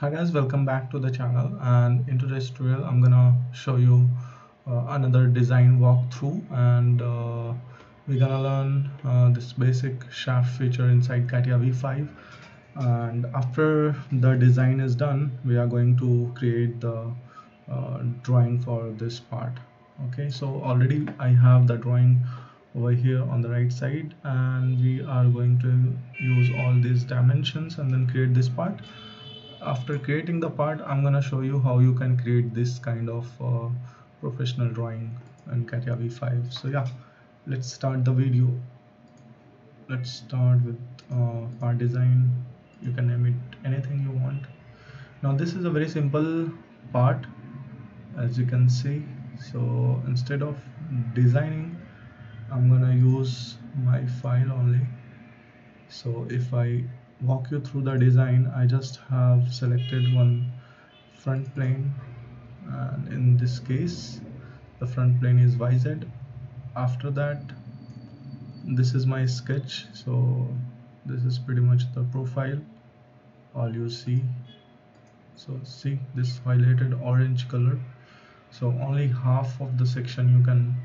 Hi guys, welcome back to the channel, and in today's tutorial I'm gonna show you another design walkthrough, and we're gonna learn this basic shaft feature inside Catia V5. And after the design is done, we are going to create the drawing for this part. Okay, so already I have the drawing over here on the right side, and we are going to use all these dimensions and then create this part. After creating the part, I'm gonna show you how you can create this kind of professional drawing in Catia V5. So yeah, let's start the video. Let's start with part design. You can name it anything you want. Now this is a very simple part, as you can see. So instead of designing, I'm gonna use my file only. So if I walk you through the design, I just have selected one front plane, and in this case the front plane is YZ. After that, this is my sketch, so this is pretty much the profile, all you see. So see this highlighted orange color, so only half of the section you can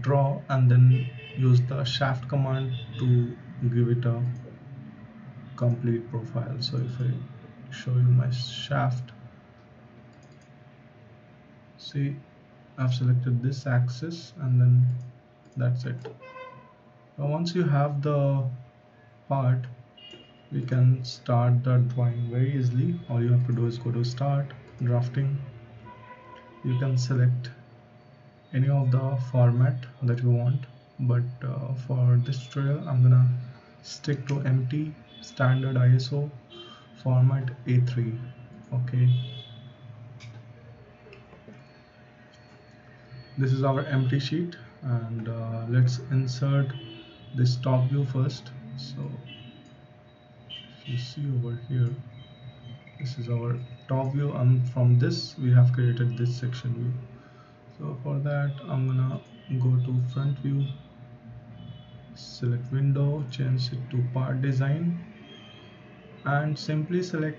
draw, and then use the shaft command to give it a complete profile. So if I show you my shaft, see, I've selected this axis, and then that's it. Now once you have the part, we can start the drawing very easily. All you have to do is go to start, drafting. You can select any of the format that you want, but for this tutorial I'm gonna stick to empty standard ISO format A3. Okay, this is our empty sheet, and let's insert this top view first. So if you see over here, this is our top view, and from this we have created this section view. So for that I'm gonna go to front view, select window, change it to part design, and simply select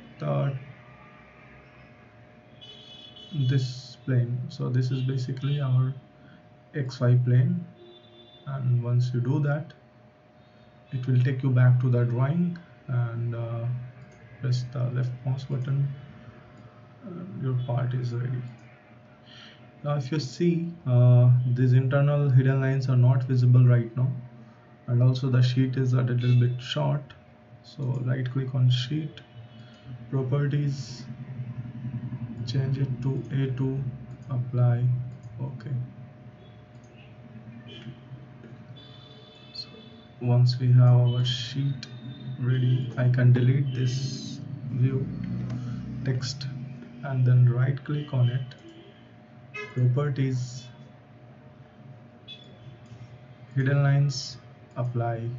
this plane. So this is basically our XY plane, and once you do that, it will take you back to the drawing, and press the left mouse button, and your part is ready. Now if you see, these internal hidden lines are not visible right now, and also the sheet is a little bit short. So right click on sheet, properties, change it to A2, apply. Okay, so once we have our sheet ready, I can delete this view text, and then right click on it, properties, hidden lines, apply,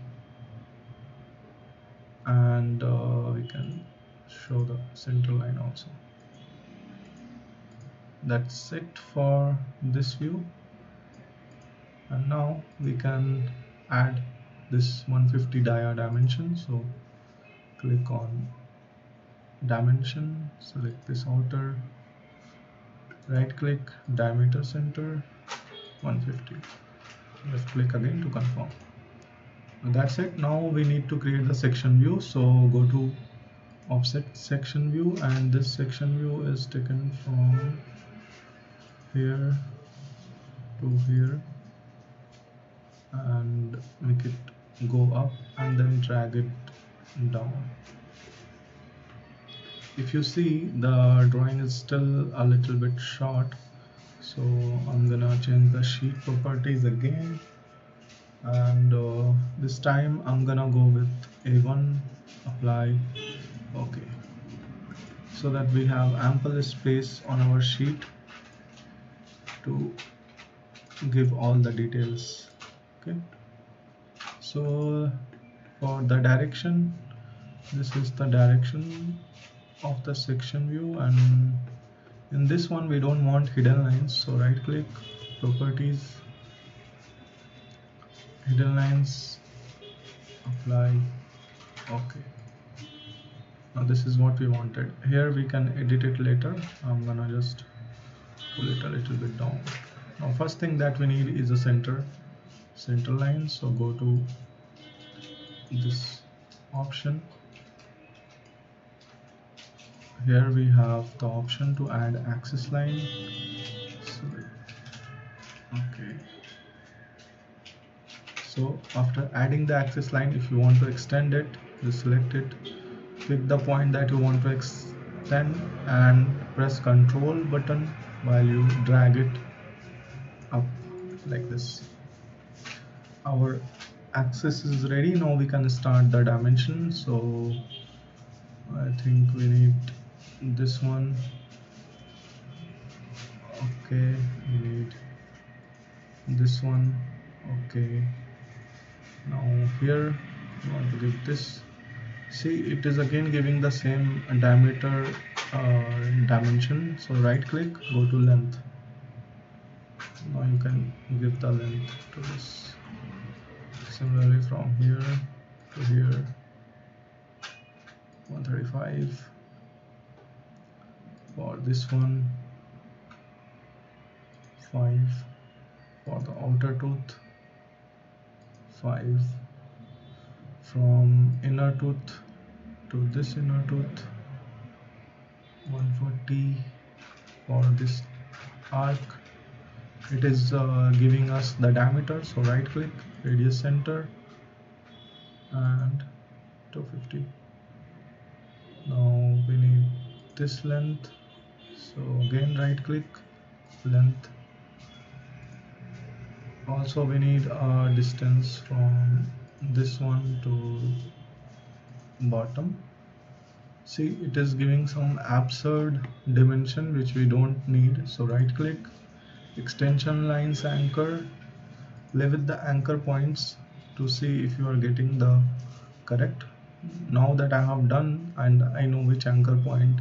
and we can show the center line also. That's it for this view, and now we can add this 150 dia dimension. So click on dimension, select this outer, right click, diameter center 150, left click again to confirm. That's it. Now we need to create the section view, so go to offset section view, and this section view is taken from here to here, and make it go up and then drag it down. If you see, the drawing is still a little bit short, so I'm gonna change the sheet properties again, and this time I'm gonna go with A1, apply. Okay, so that we have ample space on our sheet to give all the details. Okay, so for the direction, this is the direction of the section view, and in this one we don't want hidden lines, so right click, properties, hidden lines, apply. Okay, This is what we wanted. Here we can edit it later. I'm gonna just pull it a little bit down. Now first thing that we need is a center line. So go to this option. Here we have the option to add axis line. So, okay. So after adding the axis line, if you want to extend it, just select it, pick the point that you want to extend and press Ctrl button while you drag it up like this. Our axis is ready. Now we can start the dimension. So I think we need this one. Okay, we need this one. Okay, now here we want to give this. See, it is again giving the same diameter dimension. So right click, go to length. Now you can give the length to this. Similarly from here to here, 135. For this one, 5. For the outer tooth, 5. From inner tooth to this inner tooth, 140. For this arc, it is giving us the diameter, so right click, radius center, and 250. Now we need this length, so again right click, length. Also we need a distance from this one to bottom. See, it is giving some absurd dimension which we don't need, so right click, extension lines anchor, play with the anchor points to see if you are getting the correct. Now that I have done and I know which anchor point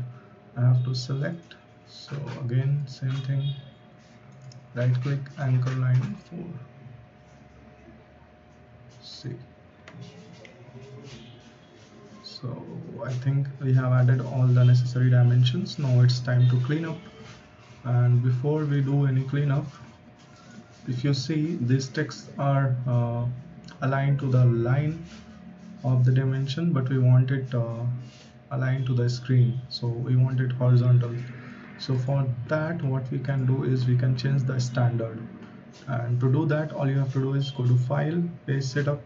I have to select, so again same thing, right click, anchor line 4. See, so I think we have added all the necessary dimensions. Now it's time to clean up, and before we do any cleanup, if you see, these texts are aligned to the line of the dimension, but we want it aligned to the screen, so we want it horizontal. So for that, what we can do is we can change the standard, and to do that all you have to do is go to File, Page Setup,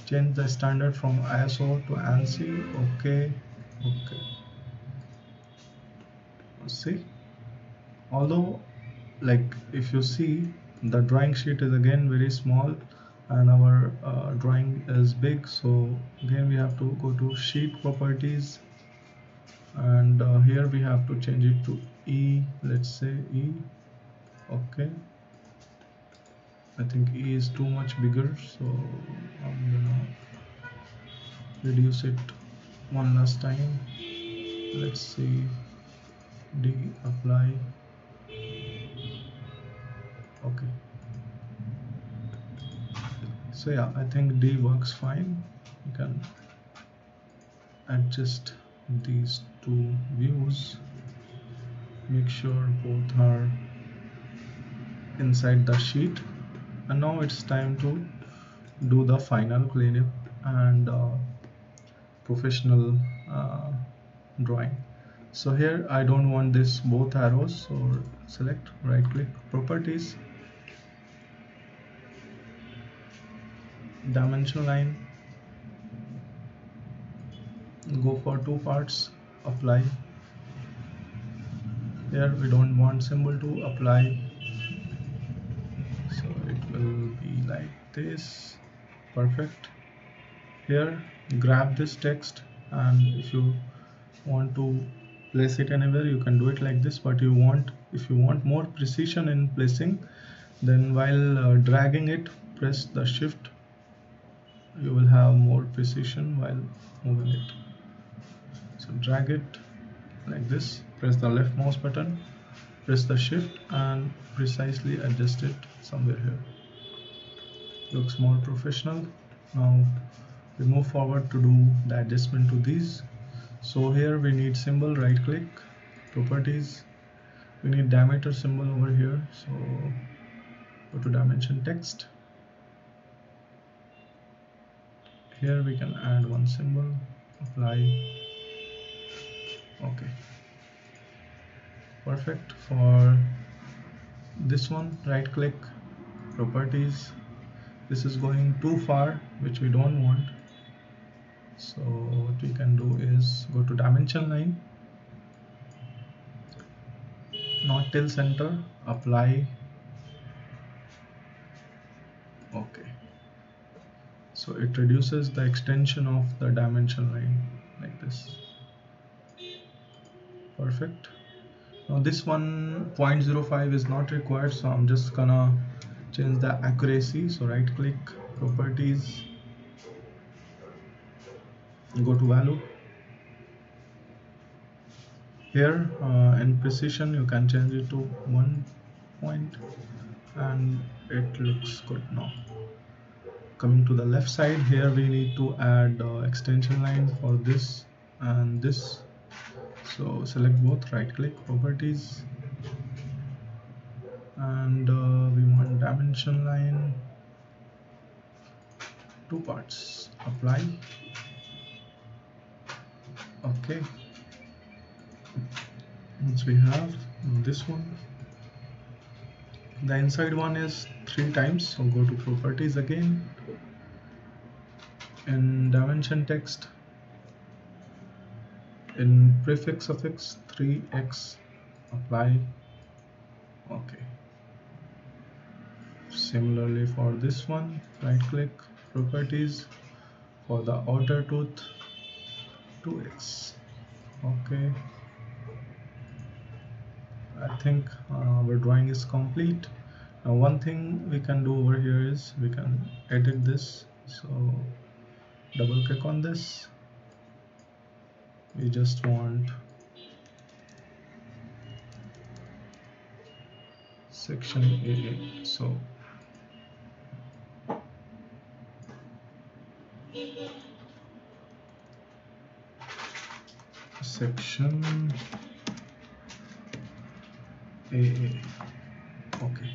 change the standard from ISO to ANSI. Okay. See, although, like, if you see, the drawing sheet is again very small and our drawing is big, so again we have to go to Sheet Properties, and here we have to change it to E. Let's say E. Okay, I think E is too much bigger, so I'm gonna reduce it one last time. Let's see, D, apply. Okay, so yeah, I think D works fine. You can adjust these two views, make sure both are inside the sheet, and now it's time to do the final cleanup and professional drawing. So here I don't want this both arrows, so select, right click, Properties, dimension line, go for 2 parts, apply. Here we don't want symbol to apply, so it will be like this. Perfect. Here grab this text, and if you want to place it anywhere you can do it like this, but if you want more precision in placing, then while dragging it, press the shift, you will have more precision while moving it. So drag it like this, press the left mouse button, press the shift, and precisely adjust it somewhere here. Looks more professional. Now we move forward to do the adjustment to these. So here we need symbol, right click, properties, we need diameter symbol over here, so go to dimension text. Here we can add one symbol, apply. Okay, perfect. For this one, right click, properties, this is going too far, which we don't want. So what we can do is go to dimension line, not till center, apply. Okay, so it reduces the extension of the dimension line like this. Perfect. Now this one 0.05 is not required, so I'm just gonna change the accuracy. So right click, properties, go to value. Here in precision you can change it to 1 point and it looks good now. Coming to the left side, here we need to add extension line for this and this. So select both, right click, properties, and we want dimension line, 2 parts, apply. Okay, once we have this one, the inside one is 3 times, so go to properties again, in dimension text, in prefix suffix 3x, apply. Okay, similarly for this one, right click, properties, for the outer tooth 2x. Okay, I think our drawing is complete. Now one thing we can do over here is we can edit this. So double click on this, we just want section AA. So section AA. Okay,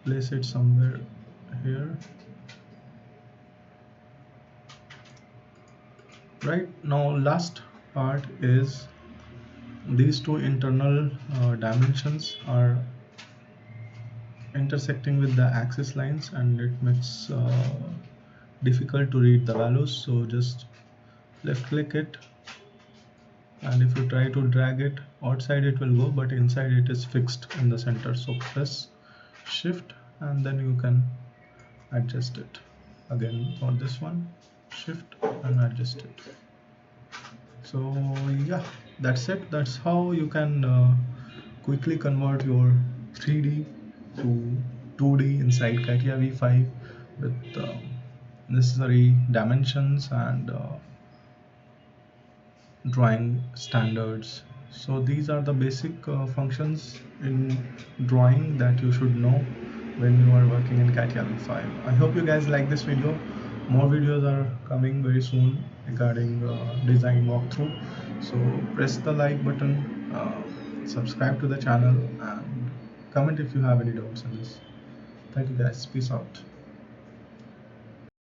place it somewhere here. Right now, last part is these two internal dimensions are intersecting with the axis lines, and it makes difficult to read the values. So just left click it, and if you try to drag it outside it will go, but inside it is fixed in the center. So press shift and then you can adjust it. Again for this one, shift and adjust it. So yeah, that's it. That's how you can quickly convert your 3D to 2D inside Catia V5 with necessary dimensions and drawing standards. So these are the basic functions in drawing that you should know when you are working in Catia V5. I hope you guys like this video. More videos are coming very soon regarding design walkthrough. So press the like button, subscribe to the channel, and comment if you have any doubts in this. Thank you guys. Peace out.